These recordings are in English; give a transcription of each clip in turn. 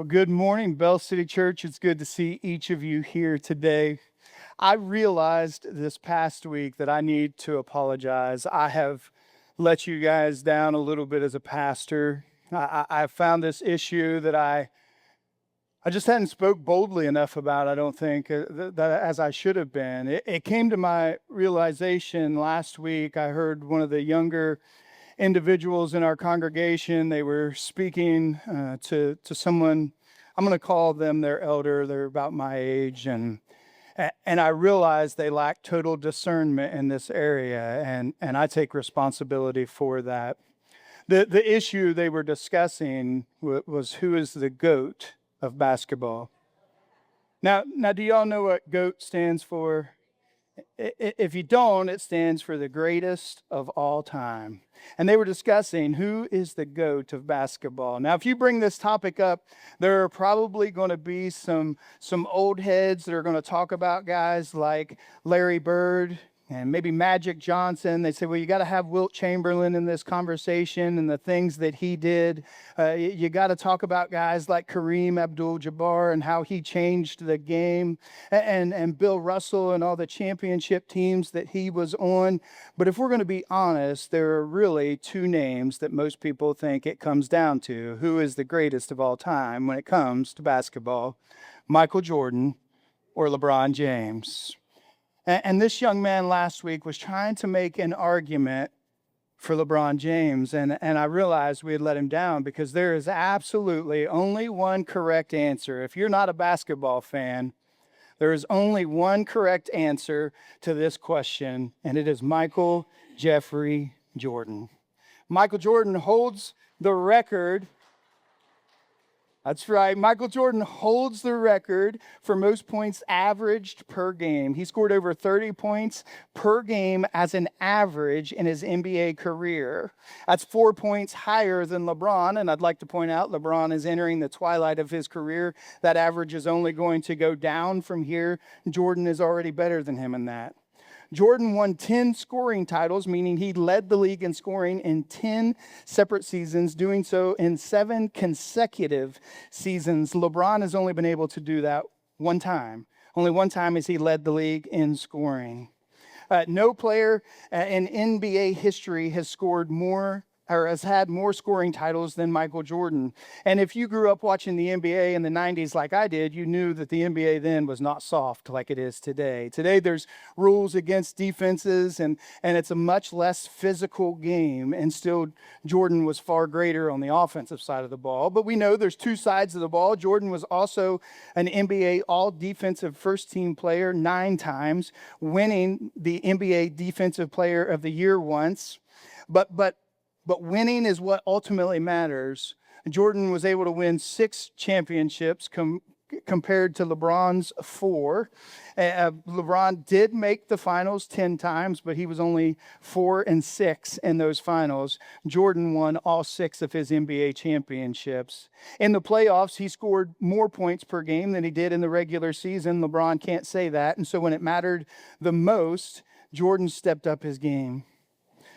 Well, good morning, Bell City Church. It's good to see each of you here today. I realized this past week that I need to apologize. I have let you guys down a little bit as a pastor. I found this issue that I just hadn't spoke boldly enough about, I don't think, that as I should have been. It came to my realization last week. I heard one of the younger individuals in our congregation. They were speaking to someone. I'm going to call them their elder. They're about my age, and I realized they lack total discernment in this area, and I take responsibility for that. The issue they were discussing was who is the GOAT of basketball. Now, do y'all know what GOAT stands for? If you don't, it stands for the greatest of all time. And they were discussing who is the GOAT of basketball. Now, if you bring this topic up, there are probably going to be some old heads that are going to talk about guys like Larry Bird and maybe Magic Johnson. They say, well, you got to have Wilt Chamberlain in this conversation and the things that he did. You got to talk about guys like Kareem Abdul-Jabbar and how he changed the game, and Bill Russell and all the championship teams that he was on. But if we're going to be honest, there are really two names that most people think it comes down to. Who is the greatest of all time when it comes to basketball? Michael Jordan or LeBron James? And this young man last week was trying to make an argument for LeBron James. And I realized we had let him down because there is absolutely only one correct answer. If you're not a basketball fan, there is only one correct answer to this question, and it is Michael Jeffrey Jordan. Michael Jordan holds the record. That's right. Michael Jordan holds the record for most points averaged per game. He scored over 30 points per game as an average in his NBA career. That's 4 points higher than LeBron. And I'd like to point out LeBron is entering the twilight of his career. That average is only going to go down from here. Jordan is already better than him in that. Jordan won 10 scoring titles, meaning he led the league in scoring in 10 separate seasons, doing so in 7 consecutive seasons. LeBron has only been able to do that one time. Only one time has he led the league in scoring. No player in NBA history has scored more or has had more scoring titles than Michael Jordan. And if you grew up watching the NBA in the 90s like I did, you knew that the NBA then was not soft like it is today. Today there's rules against defenses, and it's a much less physical game. And still, Jordan was far greater on the offensive side of the ball. But we know there's two sides of the ball. Jordan was also an NBA all-defensive first-team player 9 times, winning the NBA Defensive Player of the Year once. But winning is what ultimately matters. Jordan was able to win 6 championships compared to LeBron's 4. LeBron did make the finals 10 times, but he was only 4-6 in those finals. Jordan won all 6 of his NBA championships. In the playoffs, he scored more points per game than he did in the regular season. LeBron can't say that. And so when it mattered the most, Jordan stepped up his game.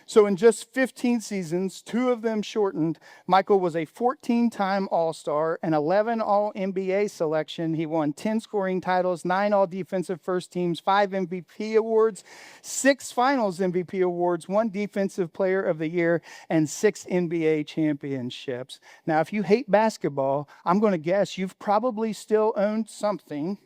So in just 15 seasons, 2 of them shortened, Michael was a 14-time All-Star, an 11 All-NBA selection. He won 10 scoring titles, 9 All-Defensive First Teams, 5 MVP awards, 6 Finals MVP awards, 1 Defensive Player of the Year, and 6 NBA championships. Now, if you hate basketball, I'm going to guess you've probably still owned something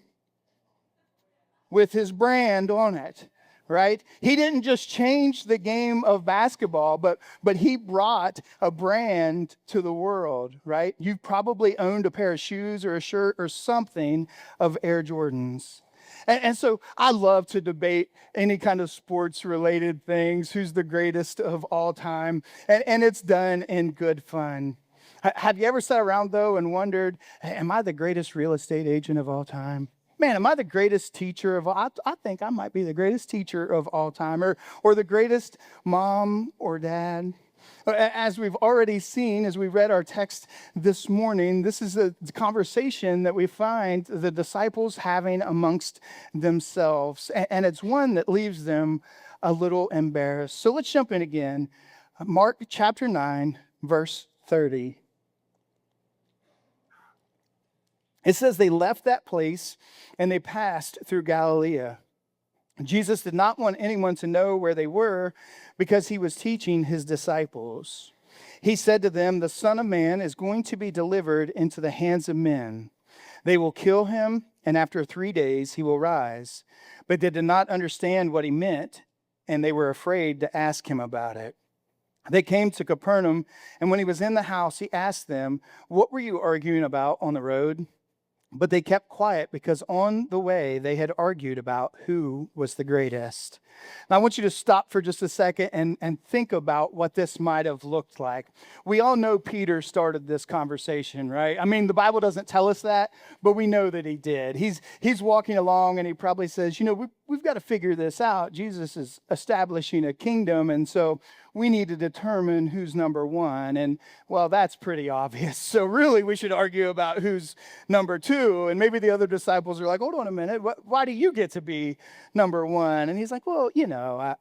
with his brand on it. Right? He didn't just change the game of basketball, but he brought a brand to the world, right? You've probably owned a pair of shoes or a shirt or something of Air Jordans. And so I love to debate any kind of sports-related things, who's the greatest of all time, and it's done in good fun. Have you ever sat around, though, and wondered, am I the greatest real estate agent of all time? Man, am I the greatest teacher of all? I think I might be the greatest teacher of all time, or the greatest mom or dad. As we've already seen, as we read our text this morning, this is a conversation that we find the disciples having amongst themselves, and it's one that leaves them a little embarrassed. So let's jump in again. Mark chapter 9, verse 30. It says they left that place and they passed through Galilee. Jesus did not want anyone to know where they were because he was teaching his disciples. He said to them, "The Son of Man is going to be delivered into the hands of men. They will kill him, and after 3 days he will rise." But they did not understand what he meant, and they were afraid to ask him about it. They came to Capernaum, and when he was in the house, he asked them, "What were you arguing about on the road?" But they kept quiet because on the way they had argued about who was the greatest. Now, I want you to stop for just a second and think about what this might have looked like. We all know Peter started this conversation, right? I mean, the Bible doesn't tell us that, but we know that he did. He's walking along and he probably says, we've got to figure this out. Jesus is establishing a kingdom, and so we need to determine who's number one. And, well, that's pretty obvious. So really, we should argue about who's number two. And maybe the other disciples are like, hold on a minute, why do you get to be number one? And he's like, well,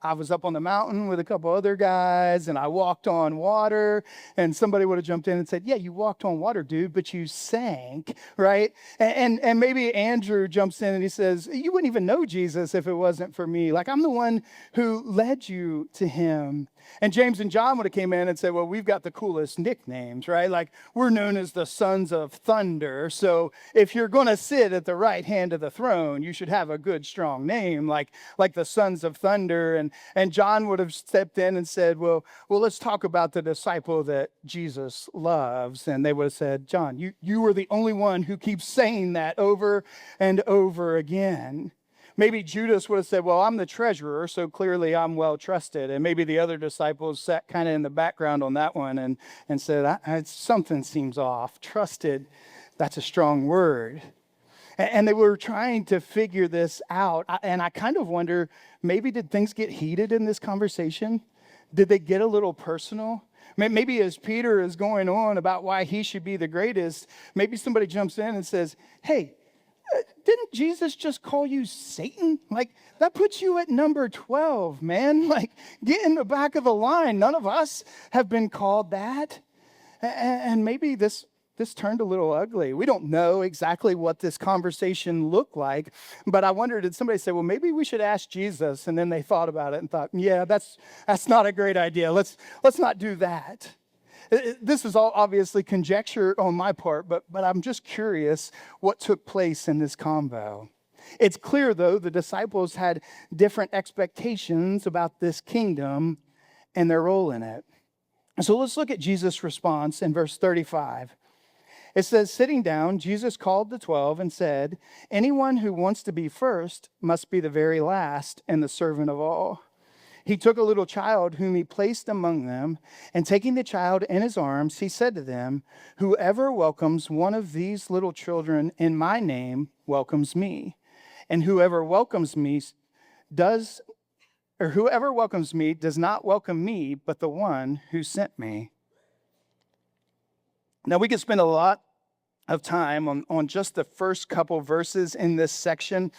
I was up on the mountain with a couple other guys, and I walked on water. And somebody would have jumped in and said, yeah, you walked on water, dude, but you sank, right? And maybe Andrew jumps in and he says, you wouldn't even know Jesus if it wasn't for me. Like, I'm the one who led you to him. And James and John would have came in and said, well, we've got the coolest nicknames, right? Like, we're known as the sons of thunder. So if you're going to sit at the right hand of the throne, you should have a good, strong name, like the sons of thunder. And John would have stepped in and said, well, let's talk about the disciple that Jesus loves. And they would have said, John, you are the only one who keeps saying that over and over again. Maybe Judas would have said, well, I'm the treasurer, so clearly I'm well trusted. And maybe the other disciples sat kind of in the background on that one and said, something seems off. Trusted, that's a strong word. And they were trying to figure this out. And I kind of wonder, maybe did things get heated in this conversation? Did they get a little personal? Maybe as Peter is going on about why he should be the greatest, maybe somebody jumps in and says, hey, didn't Jesus just call you Satan? Like, that puts you at number 12, man. Like, get in the back of the line. None of us have been called that. And maybe this turned a little ugly. We don't know exactly what this conversation looked like, but I wonder, did somebody say, well, maybe we should ask Jesus? And then they thought about it and thought, yeah, that's not a great idea. Let's not do that. This is all obviously conjecture on my part, but I'm just curious what took place in this convo. It's clear, though, the disciples had different expectations about this kingdom and their role in it. So let's look at Jesus' response in verse 35. It says, sitting down, Jesus called the 12 and said, anyone who wants to be first must be the very last and the servant of all. He took a little child whom he placed among them, and taking the child in his arms, he said to them, whoever welcomes one of these little children in my name welcomes me. And whoever welcomes me does not welcome me, but the one who sent me. Now, we could spend a lot of time on just the first couple verses in this section.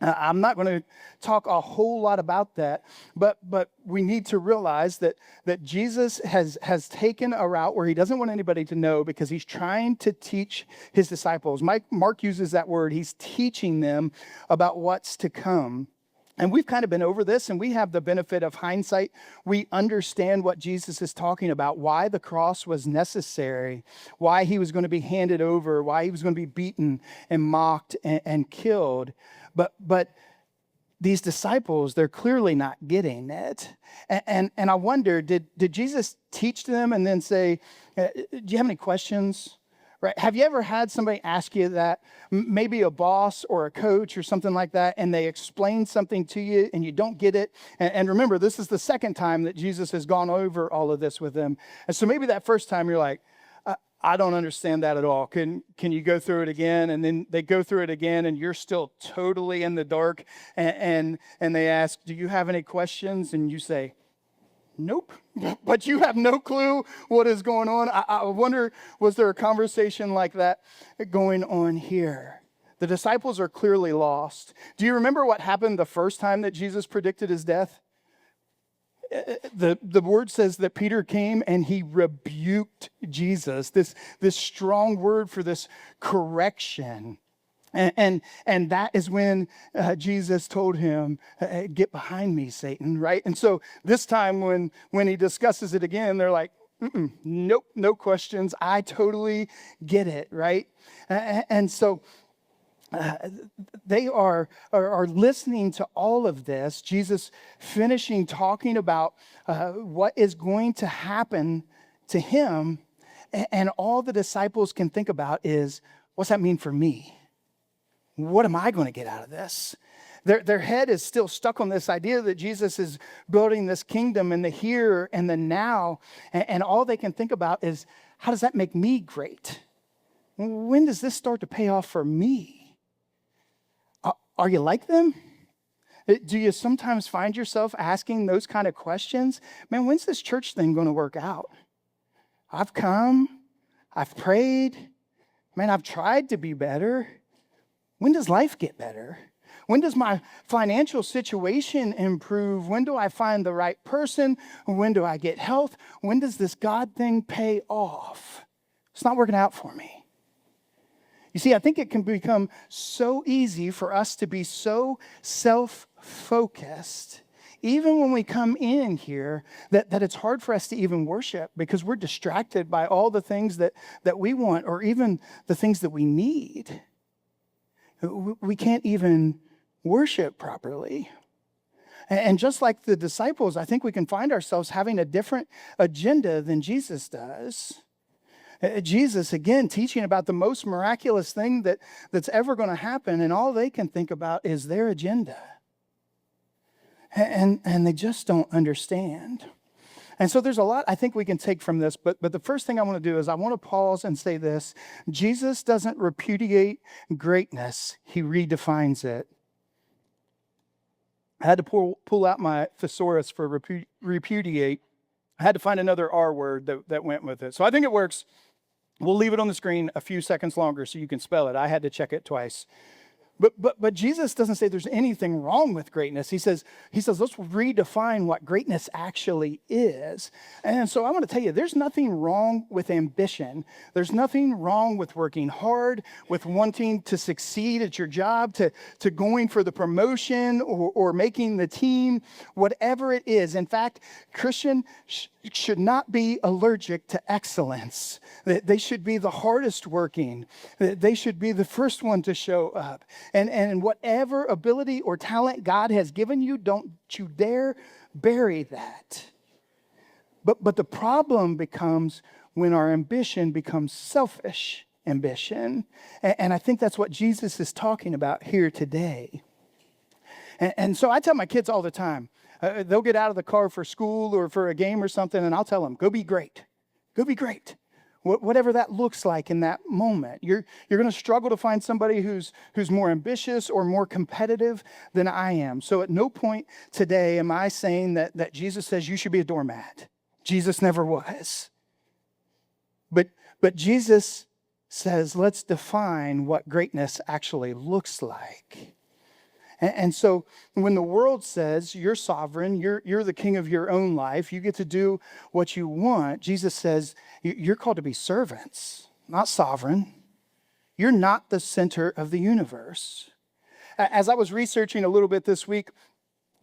I'm not going to talk a whole lot about that, but we need to realize that Jesus has taken a route where he doesn't want anybody to know because he's trying to teach his disciples. Mark uses that word. He's teaching them about what's to come. And we've kind of been over this, and we have the benefit of hindsight. We understand what Jesus is talking about, why the cross was necessary, why he was going to be handed over, why he was going to be beaten and mocked and killed. But these disciples, they're clearly not getting it. And I wonder, did Jesus teach them and then say, do you have any questions? Right? Have you ever had somebody ask you that, maybe a boss or a coach or something like that, and they explain something to you and you don't get it? And remember, this is the second time that Jesus has gone over all of this with them. And so maybe that first time you're like, I don't understand that at all. Can you go through it again? And then they go through it again and you're still totally in the dark. And they ask, do you have any questions? And you say, nope. But you have no clue what is going on. I wonder, was there a conversation like that going on here? The disciples are clearly lost. Do you remember what happened the first time that Jesus predicted his death? The word says that Peter came and he rebuked Jesus, this strong word for this correction. And that is when Jesus told him, get behind me, Satan, right? And so this time when he discusses it again, they're like, nope, no questions. I totally get it, right? And so they are listening to all of this. Jesus finishing talking about what is going to happen to him. And all the disciples can think about is, what's that mean for me? What am I going to get out of this? Their head is still stuck on this idea that Jesus is building this kingdom in the here and the now. And all they can think about is, how does that make me great? When does this start to pay off for me? Are you like them? Do you sometimes find yourself asking those kind of questions? Man, when's this church thing going to work out? I've come, I've prayed, man, I've tried to be better. When does life get better? When does my financial situation improve? When do I find the right person? When do I get health? When does this God thing pay off? It's not working out for me. You see, I think it can become so easy for us to be so self-focused, even when we come in here, that it's hard for us to even worship because we're distracted by all the things that we want or even the things that we need. We can't even worship properly. And just like the disciples, I think we can find ourselves having a different agenda than Jesus does. Jesus, again, teaching about the most miraculous thing that's ever going to happen, and all they can think about is their agenda. And they just don't understand. And so there's a lot I think we can take from this, but the first thing I want to do is I want to pause and say this. Jesus doesn't repudiate greatness. He redefines it. I had to pull out my thesaurus for repudiate. I had to find another R word that went with it. So I think it works. We'll leave it on the screen a few seconds longer so you can spell it. I had to check it twice. But Jesus doesn't say there's anything wrong with greatness. He says, let's redefine what greatness actually is. And so I want to tell you, there's nothing wrong with ambition. There's nothing wrong with working hard, with wanting to succeed at your job, to going for the promotion or making the team, whatever it is. In fact, Christian should not be allergic to excellence. They should be the hardest working. They should be the first one to show up. And whatever ability or talent God has given you, don't you dare bury that. But the problem becomes when our ambition becomes selfish ambition. And I think that's what Jesus is talking about here today. And so I tell my kids all the time, they'll get out of the car for school or for a game or something, and I'll tell them, go be great. Go be great. Whatever that looks like in that moment. You're going to struggle to find somebody who's more ambitious or more competitive than I am. So at no point today am I saying that Jesus says you should be a doormat. Jesus never was. But Jesus says, let's define what greatness actually looks like. And so when the world says you're sovereign, you're the king of your own life, you get to do what you want, Jesus says you're called to be servants, not sovereign. You're not the center of the universe. As I was researching a little bit this week,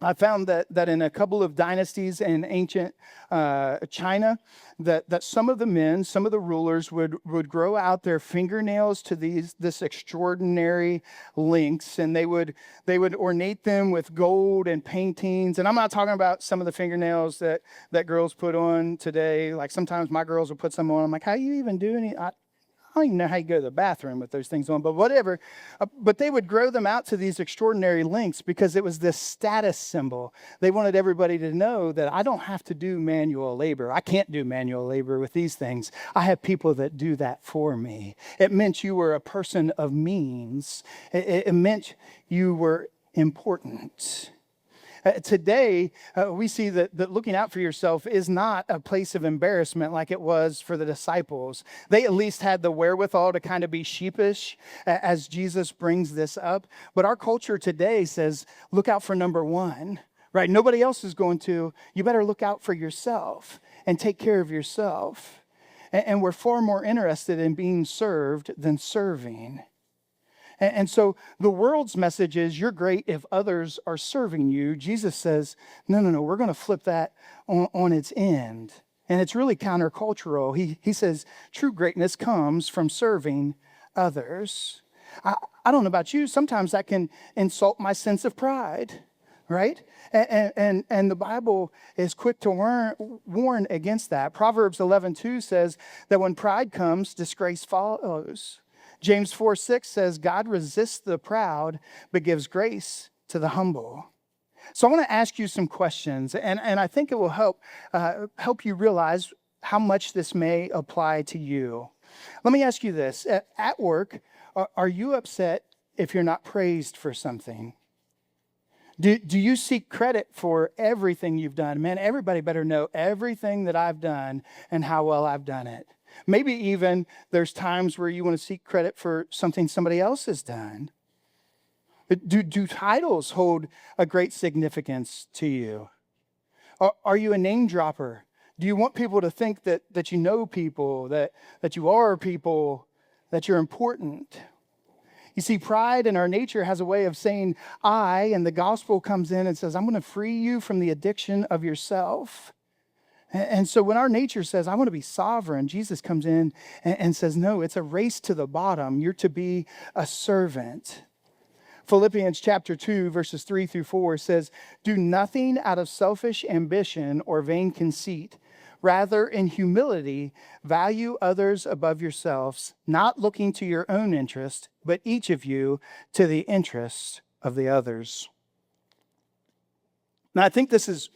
I found that in a couple of dynasties in ancient China, that some of the men, some of the rulers would grow out their fingernails to this extraordinary lengths, and they would ornate them with gold and paintings. And I'm not talking about some of the fingernails that girls put on today. Like sometimes my girls will put some on. I'm like, how you even do any? I don't even know how you go to the bathroom with those things on, but whatever. But they would grow them out to these extraordinary lengths because it was this status symbol. They wanted everybody to know that I don't have to do manual labor. I can't do manual labor with these things. I have people that do that for me. It meant you were a person of means. It meant you were important. Today, we see that looking out for yourself is not a place of embarrassment like it was for the disciples. They at least had the wherewithal to kind of be sheepish as Jesus brings this up. But our culture today says, look out for number one. right? Nobody else is going to. You better look out for yourself and take care of yourself. And we're far more interested in being served than serving. And so the world's message is you're great if others are serving you. Jesus says, no, we're going to flip that on its end. And it's really countercultural. He says true greatness comes from serving others. I don't know about you. Sometimes that can insult my sense of pride, right? And the Bible is quick to warn against that. Proverbs 11:2 says that when pride comes, disgrace follows. James 4:6 says, God resists the proud, but gives grace to the humble. So I want to ask you some questions, and I think it will help you realize how much this may apply to you. Let me ask you this. At work, are you upset if you're not praised for something? Do you seek credit for everything you've done? Man, everybody better know everything that I've done and how well I've done it. Maybe even there's times where you want to seek credit for something somebody else has done. Do titles hold a great significance to you? Are you a name dropper? Do you want people to think that you know people, that you are people, that you're important? You see, pride in our nature has a way of saying I, and the gospel comes in and says, I'm going to free you from the addiction of yourself. And so when our nature says, I want to be sovereign, Jesus comes in and says, no, it's a race to the bottom. You're to be a servant. Philippians chapter 2, verses 3-4 says, do nothing out of selfish ambition or vain conceit. Rather, in humility, value others above yourselves, not looking to your own interest, but each of you to the interest of the others. Now, I think this is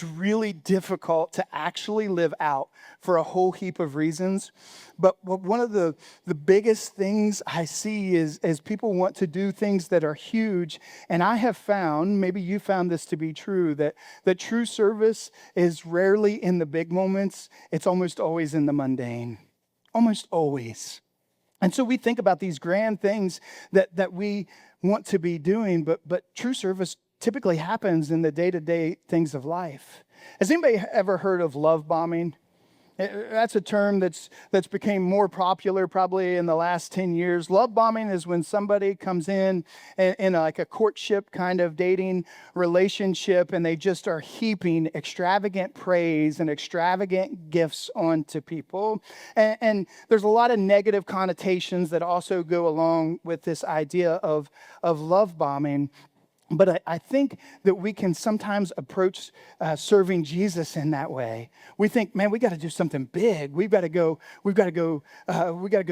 really difficult to actually live out for a whole heap of reasons. But one of the biggest things I see is people want to do things that are huge. And I have found, maybe you found this to be true, that true service is rarely in the big moments. It's almost always in the mundane. Almost always. And so we think about these grand things that we want to be doing, but true service typically happens in the day-to-day things of life. Has anybody ever heard of love bombing? That's a term that's became more popular probably in the last 10 years. Love bombing is when somebody comes in like a courtship kind of dating relationship, and they just are heaping extravagant praise and extravagant gifts onto people. And there's a lot of negative connotations that also go along with this idea of love bombing. But I think that we can sometimes approach serving Jesus in that way. We think, man, we got to do something big. We've got to go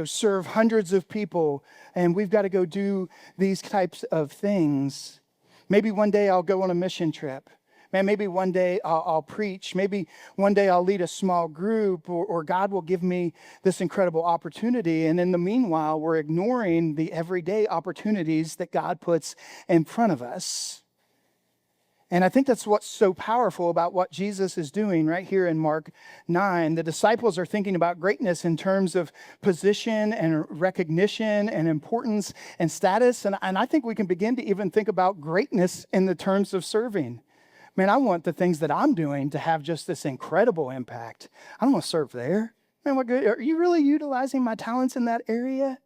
serve hundreds of people, and we've got to go do these types of things. Maybe one day I'll go on a mission trip. Man, maybe one day I'll preach. Maybe one day I'll lead a small group, or God will give me this incredible opportunity. And in the meanwhile, we're ignoring the everyday opportunities that God puts in front of us. And I think that's what's so powerful about what Jesus is doing right here in Mark 9. The disciples are thinking about greatness in terms of position and recognition and importance and status. And I think we can begin to even think about greatness in the terms of serving. Man, I want the things that I'm doing to have just this incredible impact. I don't want to serve there. Man, what good? Are you really utilizing my talents in that area?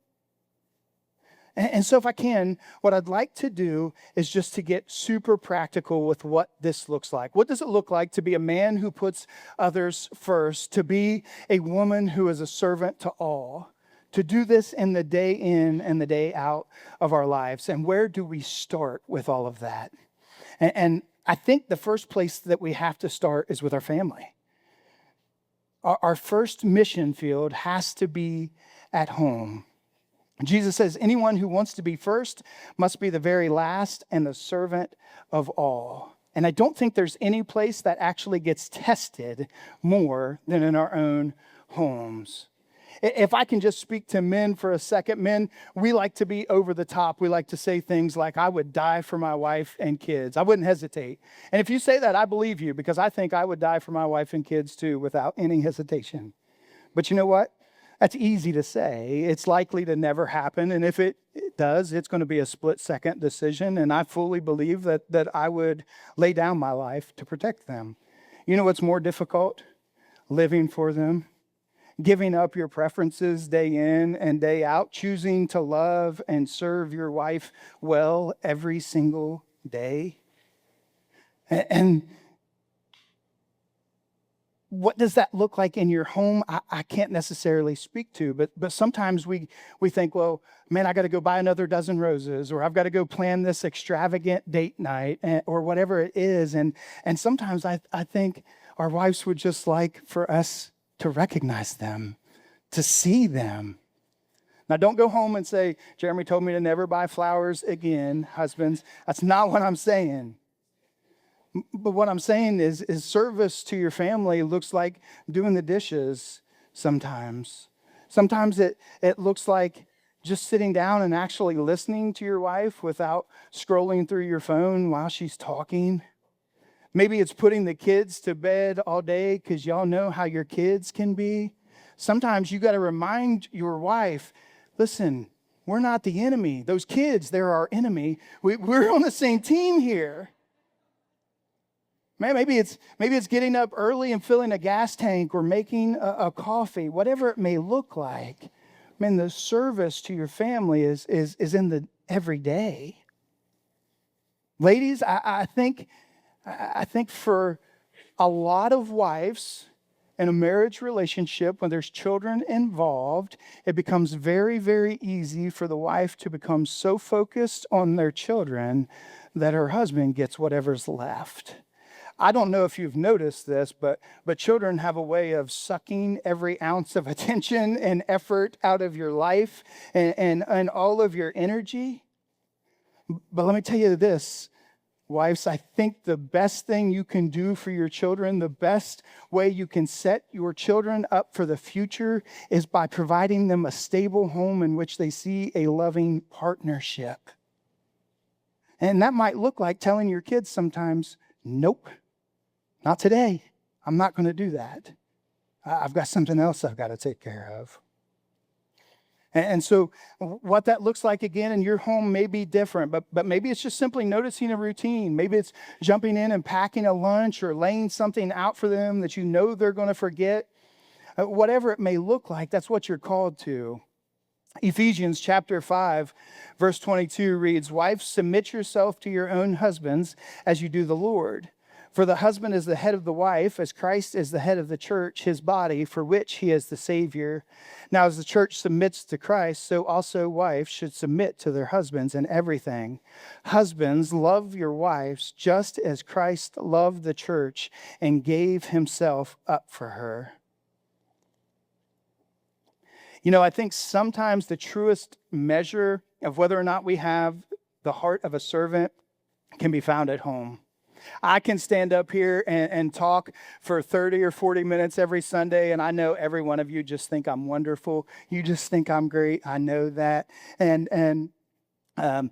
And so if I can, what I'd like to do is just to get super practical with what this looks like. What does it look like to be a man who puts others first, to be a woman who is a servant to all, to do this in the day in and the day out of our lives? And where do we start with all of that? And I think the first place that we have to start is with our family. Our first mission field has to be at home. Jesus says, anyone who wants to be first must be the very last and the servant of all. And I don't think there's any place that actually gets tested more than in our own homes. If I can just speak to men for a second, men, we like to be over the top. We like to say things like, I would die for my wife and kids. I wouldn't hesitate. And if you say that, I believe you, because I think I would die for my wife and kids too without any hesitation. But you know what? That's easy to say. It's likely to never happen. And if it it does. It's going to be a split-second decision, and I fully believe that I would lay down my life to protect them. You know what's more difficult? Living for them, giving up your preferences day in and day out, choosing to love and serve your wife well every single day. And what does that look like in your home? I can't necessarily speak to, but sometimes we think, well, man, I got to go buy another dozen roses, or I've got to go plan this extravagant date night, or whatever it is. And sometimes I think our wives would just like for us to recognize them, to see them. Now, don't go home and say, Jeremy told me to never buy flowers again, husbands. That's not what I'm saying. But what I'm saying is service to your family looks like doing the dishes sometimes. Sometimes it looks like just sitting down and actually listening to your wife without scrolling through your phone while she's talking. Maybe it's putting the kids to bed all day because y'all know how your kids can be. Sometimes you got to remind your wife, listen, we're not the enemy. Those kids, they're our enemy. We're on the same team here. Man, maybe it's getting up early and filling a gas tank or making a coffee, whatever it may look like. Man, the service to your family is in the everyday. Ladies, I think for a lot of wives in a marriage relationship, when there's children involved, it becomes very, very easy for the wife to become so focused on their children that her husband gets whatever's left. I don't know if you've noticed this, but children have a way of sucking every ounce of attention and effort out of your life and all of your energy. But let me tell you this, wives, I think the best thing you can do for your children, the best way you can set your children up for the future is by providing them a stable home in which they see a loving partnership. And that might look like telling your kids sometimes, nope. Not today. I'm not going to do that. I've got something else I've got to take care of. And so what that looks like again in your home may be different, but maybe it's just simply noticing a routine. Maybe it's jumping in and packing a lunch or laying something out for them that you know they're going to forget. Whatever it may look like, that's what you're called to. Ephesians chapter 5, verse 22 reads, "Wives, submit yourself to your own husbands as you do the Lord. For the husband is the head of the wife, as Christ is the head of the church, his body, for which he is the Savior. Now, as the church submits to Christ, so also wives should submit to their husbands in everything. Husbands, love your wives just as Christ loved the church and gave himself up for her." You know, I think sometimes the truest measure of whether or not we have the heart of a servant can be found at home. I can stand up here and talk for 30 or 40 minutes every Sunday, and I know every one of you just think I'm wonderful. You just think I'm great. I know that. But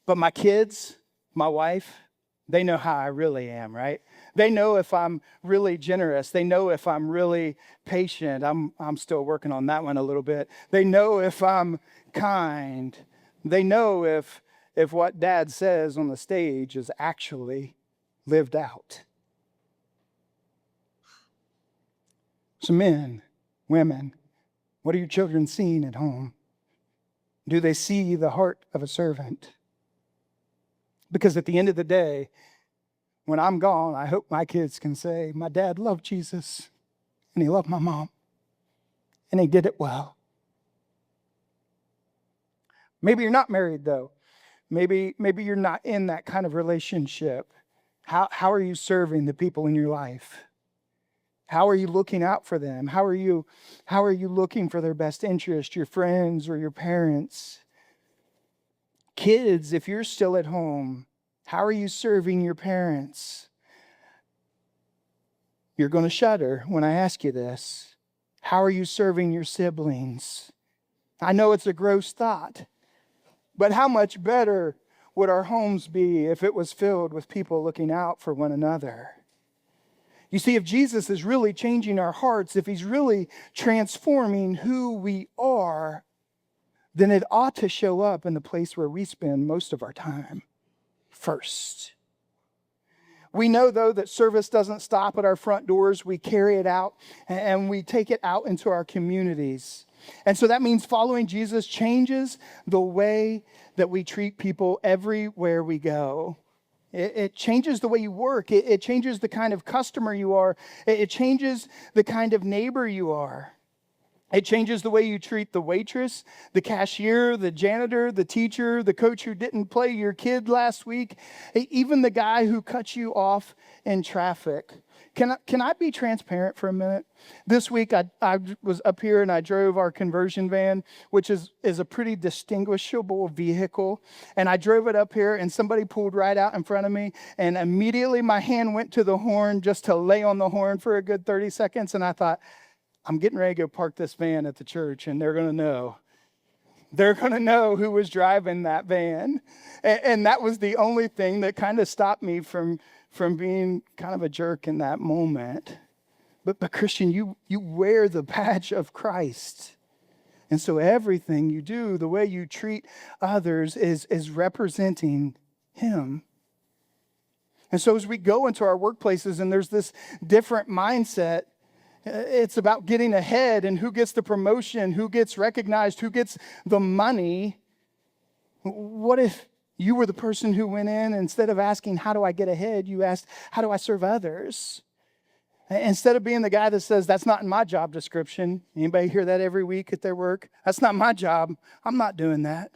my kids, my wife, they know how I really am, right? They know if I'm really generous. They know if I'm really patient. I'm still working on that one a little bit. They know if I'm kind. They know if what Dad says on the stage is actually lived out. So men, women, what are your children seeing at home? Do they see the heart of a servant? Because at the end of the day, when I'm gone, I hope my kids can say, my dad loved Jesus, and he loved my mom, and he did it well. Maybe you're not married, though. Maybe you're not in that kind of relationship. How are you serving the people in your life? How are you looking out for them? How are you looking for their best interest, your friends or your parents? Kids, if you're still at home, how are you serving your parents? You're going to shudder when I ask you this. How are you serving your siblings? I know it's a gross thought. But how much better would our homes be if it was filled with people looking out for one another? You see, if Jesus is really changing our hearts, if he's really transforming who we are, then it ought to show up in the place where we spend most of our time first. We know, though, that service doesn't stop at our front doors. We carry it out and we take it out into our communities. And so that means following Jesus changes the way that we treat people everywhere we go. It changes the way you work. It changes the kind of customer you are. It changes the kind of neighbor you are. It changes the way you treat the waitress, the cashier, the janitor, the teacher, the coach who didn't play your kid last week, even the guy who cut you off in traffic. Can I be transparent for a minute? This week I was up here and I drove our conversion van, which is a pretty distinguishable vehicle. And I drove it up here and somebody pulled right out in front of me. And immediately my hand went to the horn just to lay on the horn for a good 30 seconds. And I thought, I'm getting ready to go park this van at the church and they're going to know. They're going to know who was driving that van. And that was the only thing that kind of stopped me from being kind of a jerk in that moment. But Christian, you wear the badge of Christ. And so everything you do, the way you treat others is representing him. And so as we go into our workplaces and there's this different mindset, it's about getting ahead and who gets the promotion, who gets recognized, who gets the money. What if you were the person who went in, instead of asking, how do I get ahead, you asked, how do I serve others? Instead of being the guy that says, that's not in my job description. Anybody hear that every week at their work? That's not my job. I'm not doing that.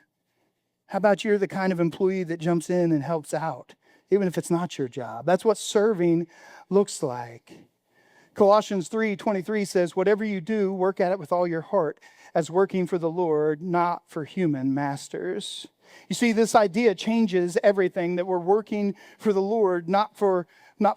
How about you're the kind of employee that jumps in and helps out, even if it's not your job? That's what serving looks like. Colossians 3:23 says, whatever you do, work at it with all your heart, as working for the Lord, not for human masters. You see, this idea changes everything, that we're working for the Lord, not for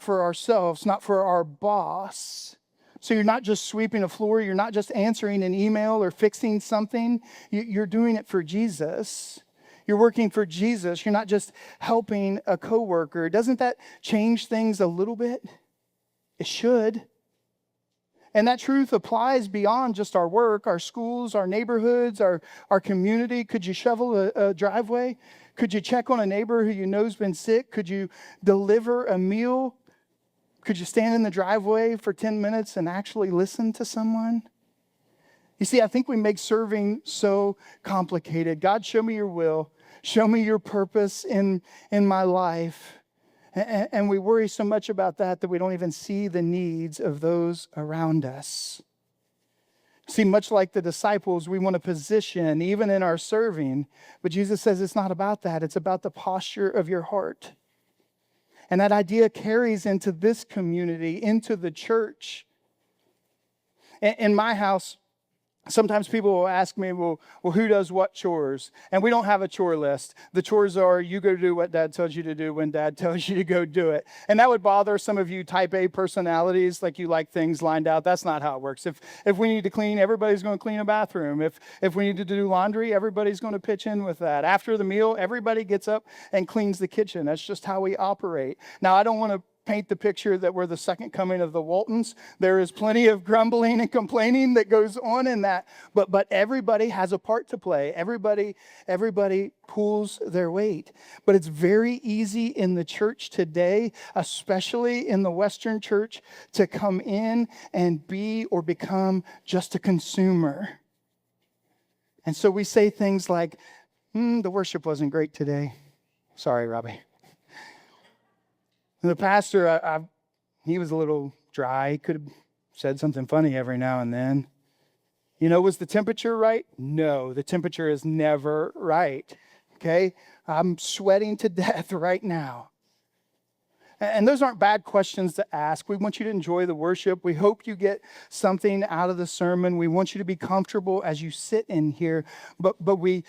ourselves, not for our boss. So you're not just sweeping a floor, you're not just answering an email or fixing something, you're doing it for Jesus. You're working for Jesus. You're not just helping a coworker. Doesn't that change things a little bit? It should. And that truth applies beyond just our work, our schools, our neighborhoods, our community. Could you shovel a driveway? Could you check on a neighbor who you know's been sick? Could you deliver a meal? Could you stand in the driveway for 10 minutes and actually listen to someone? You see, I think we make serving so complicated. God, show me your will. Show me your purpose in my life. And we worry so much about that we don't even see the needs of those around us. See, much like the disciples, we want a position even in our serving. But Jesus says it's not about that. It's about the posture of your heart. And that idea carries into this community, into the church. In my house, sometimes people will ask me, well, who does what chores? And we don't have a chore list. The chores are, you go do what Dad tells you to do when Dad tells you to go do it. And that would bother some of you type A personalities, like you like things lined out. That's not how it works. If we need to clean, everybody's going to clean a bathroom. If we need to do laundry, everybody's going to pitch in with that. After the meal, everybody gets up and cleans the kitchen. That's just how we operate. Now, I don't want to paint the picture that we're the second coming of the Waltons. There is plenty of grumbling and complaining that goes on in that, but everybody has a part to play. Everybody pulls their weight. But it's very easy in the church today, especially in the Western church, to come in and be or become just a consumer. And so we say things like, the worship wasn't great today. Sorry, Robbie. The pastor, he was a little dry. He could have said something funny every now and then. Was the temperature right? No, the temperature is never right. Okay? I'm sweating to death right now. And those aren't bad questions to ask. We want you to enjoy the worship. We hope you get something out of the sermon. We want you to be comfortable as you sit in here. But we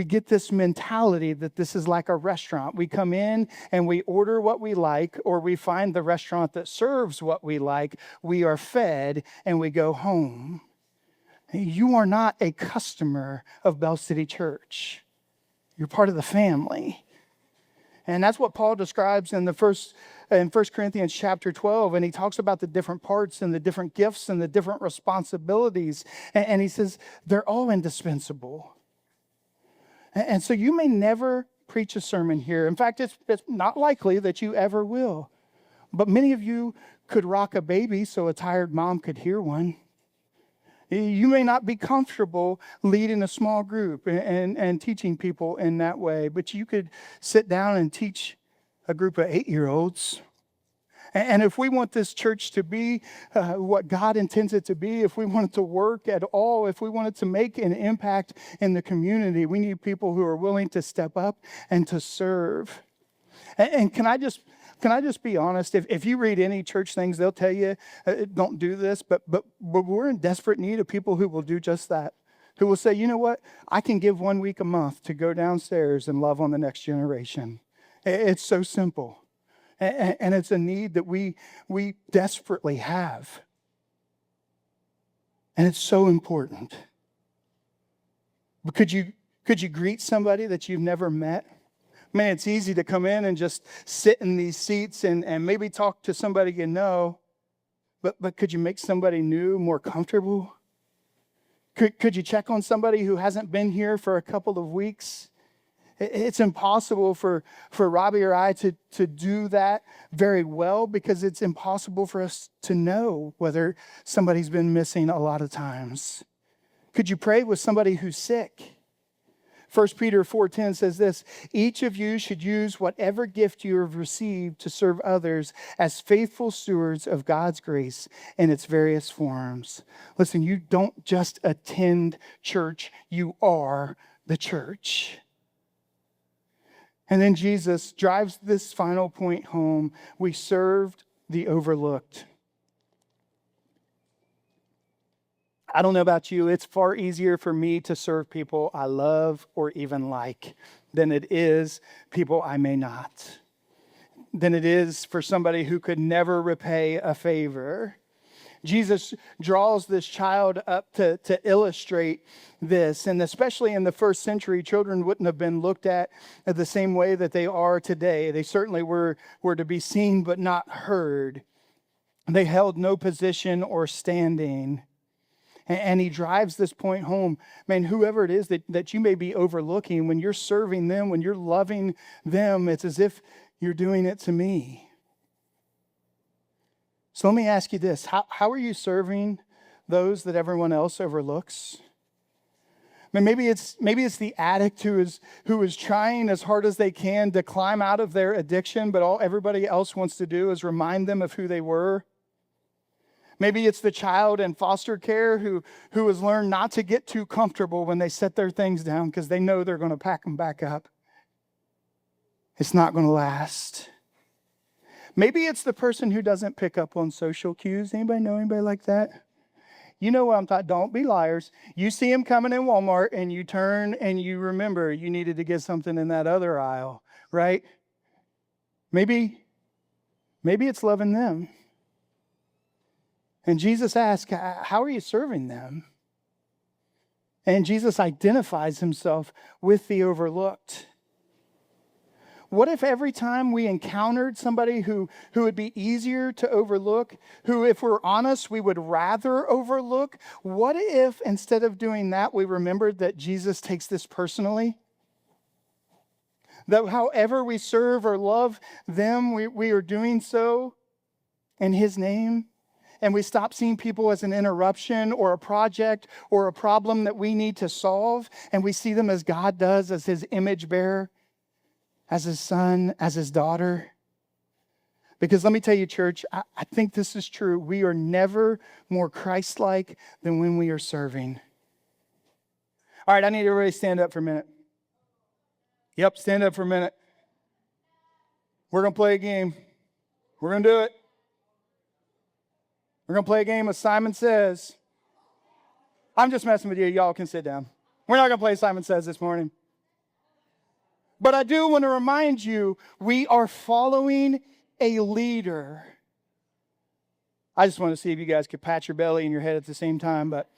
get this mentality that this is like a restaurant. We come in and we order what we like, or we find the restaurant that serves what we like. We are fed and we go home. You are not a customer of Bell City Church. You're part of the family. And that's what Paul describes in 1 Corinthians chapter 12. And he talks about the different parts and the different gifts and the different responsibilities. And he says they're all indispensable. And so you may never preach a sermon here. In fact, it's not likely that you ever will. But many of you could rock a baby so a tired mom could hear one. You may not be comfortable leading a small group and teaching people in that way, but you could sit down and teach a group of 8-year-olds. And if we want this church to be what God intends it to be, if we want it to work at all, if we want it to make an impact in the community, we need people who are willing to step up and to serve. And can I just be honest? If you read any church things, they'll tell you, don't do this. But we're in desperate need of people who will do just that. Who will say, you know what? I can give 1 week a month to go downstairs and love on the next generation. It's so simple. And it's a need that we desperately have. And it's so important. But could you greet somebody that you've never met? Man, it's easy to come in and just sit in these seats and maybe talk to somebody you know. But could you make somebody new more comfortable? Could you check on somebody who hasn't been here for a couple of weeks? It's impossible for Robbie or I to do that very well because it's impossible for us to know whether somebody's been missing a lot of times. Could you pray with somebody who's sick? 1 Peter 4:10 says this, each of you should use whatever gift you have received to serve others as faithful stewards of God's grace in its various forms. Listen, you don't just attend church, you are the church. And then Jesus drives this final point home. We served the overlooked. I don't know about you, it's far easier for me to serve people I love or even like than it is people I may not. Than it is for somebody who could never repay a favor. Jesus draws this child up to illustrate this. And especially in the first century, children wouldn't have been looked at the same way that they are today. They certainly were to be seen but not heard. They held no position or standing. And he drives this point home. Man, whoever it is that you may be overlooking, when you're serving them, when you're loving them, it's as if you're doing it to me. So let me ask you this. How are you serving those that everyone else overlooks? I mean, maybe it's the addict who is trying as hard as they can to climb out of their addiction, but all everybody else wants to do is remind them of who they were. Maybe it's the child in foster care who has learned not to get too comfortable when they set their things down because they know they're going to pack them back up. It's not going to last. Maybe it's the person who doesn't pick up on social cues. Anybody know anybody like that? You know what I'm talking. Don't be liars. You see them coming in Walmart and you turn and you remember you needed to get something in that other aisle, right? Maybe it's loving them. And Jesus asks, how are you serving them? And Jesus identifies himself with the overlooked. What if every time we encountered somebody who would be easier to overlook, who, if we're honest, we would rather overlook? What if instead of doing that, we remembered that Jesus takes this personally? That however we serve or love them, we are doing so in his name? And we stop seeing people as an interruption or a project or a problem that we need to solve, and we see them as God does, as his image bearer, as his son, as his daughter. Because let me tell you, church, I think this is true. We are never more Christ-like than when we are serving. All right, I need everybody to stand up for a minute. Yep, stand up for a minute. We're going to play a game. We're going to do it. We're going to play a game of Simon Says. I'm just messing with you. Y'all can sit down. We're not going to play Simon Says this morning. But I do want to remind you, we are following a leader. I just want to see if you guys could pat your belly and your head at the same time. But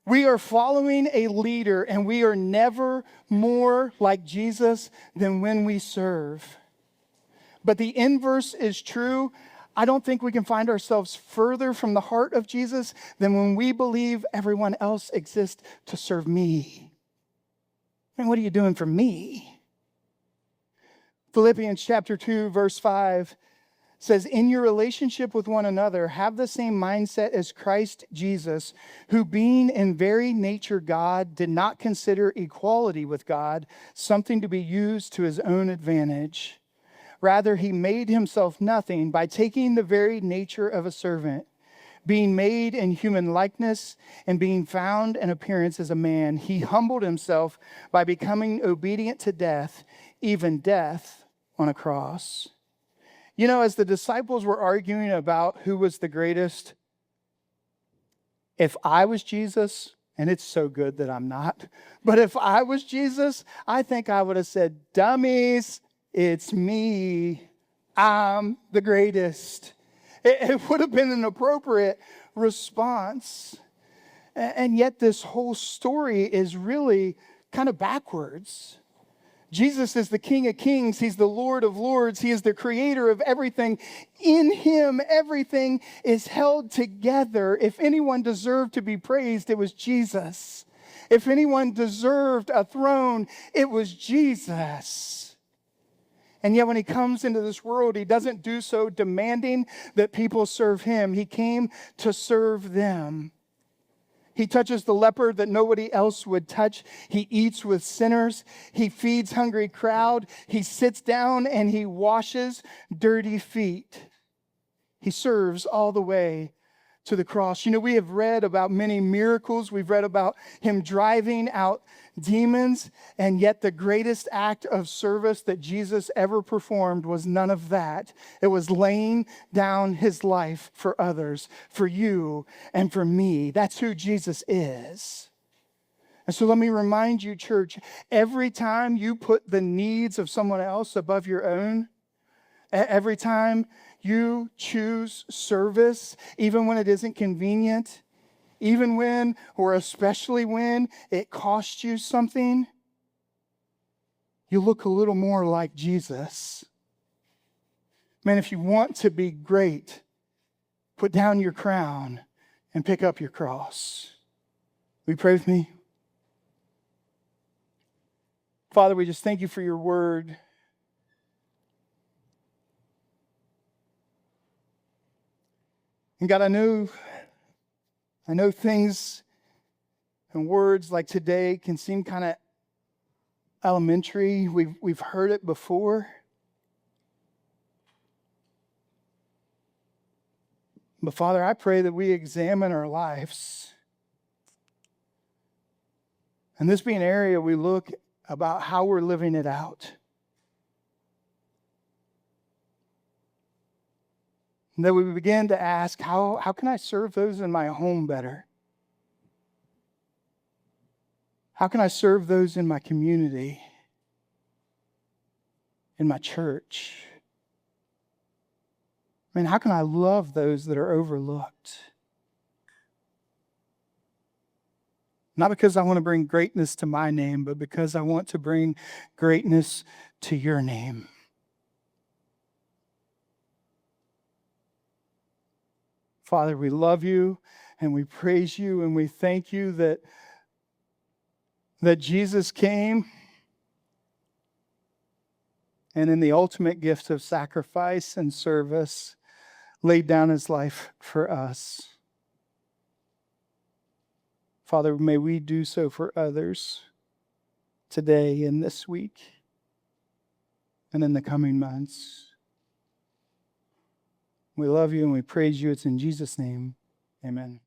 we are following a leader, and we are never more like Jesus than when we serve. But the inverse is true. I don't think we can find ourselves further from the heart of Jesus than when we believe everyone else exists to serve me. Man, what are you doing for me? Philippians chapter 2, verse 5 says, in your relationship with one another, have the same mindset as Christ Jesus, who being in very nature God, did not consider equality with God something to be used to his own advantage. Rather, he made himself nothing by taking the very nature of a servant. Being made in human likeness and being found in appearance as a man, he humbled himself by becoming obedient to death, even death on a cross. You know, as the disciples were arguing about who was the greatest, if I was Jesus, and it's so good that I'm not, but if I was Jesus, I think I would have said, dummies, it's me. I'm the greatest. It would have been an appropriate response. And yet this whole story is really kind of backwards. Jesus is the King of Kings. He's the Lord of Lords. He is the creator of everything. In him, everything is held together. If anyone deserved to be praised, it was Jesus. If anyone deserved a throne, it was Jesus. And yet when he comes into this world, he doesn't do so demanding that people serve him. He came to serve them. He touches the leper that nobody else would touch. He eats with sinners. He feeds hungry crowd. He sits down and he washes dirty feet. He serves all the way to the cross. You know, we have read about many miracles. We've read about him driving out demons, and yet the greatest act of service that Jesus ever performed was none of that. It was laying down his life for others, for you and for me. That's who Jesus is. And so let me remind you, church, every time you put the needs of someone else above your own, every time you choose service, even when it isn't convenient, even when, or especially when, it costs you something, you look a little more like Jesus. Man, if you want to be great, put down your crown and pick up your cross. Will you pray with me? Father, we just thank you for your word. And God, I know things and words like today can seem kind of elementary. We've heard it before. But Father, I pray that we examine our lives. And this be an area we look about how we're living it out. And that we begin to ask, how can I serve those in my home better? How can I serve those in my community, in my church? I mean, how can I love those that are overlooked? Not because I want to bring greatness to my name, but because I want to bring greatness to your name. Father, we love you and we praise you and we thank you that Jesus came and in the ultimate gift of sacrifice and service laid down his life for us. Father, may we do so for others today and this week and in the coming months. We love you and we praise you. It's in Jesus' name. Amen.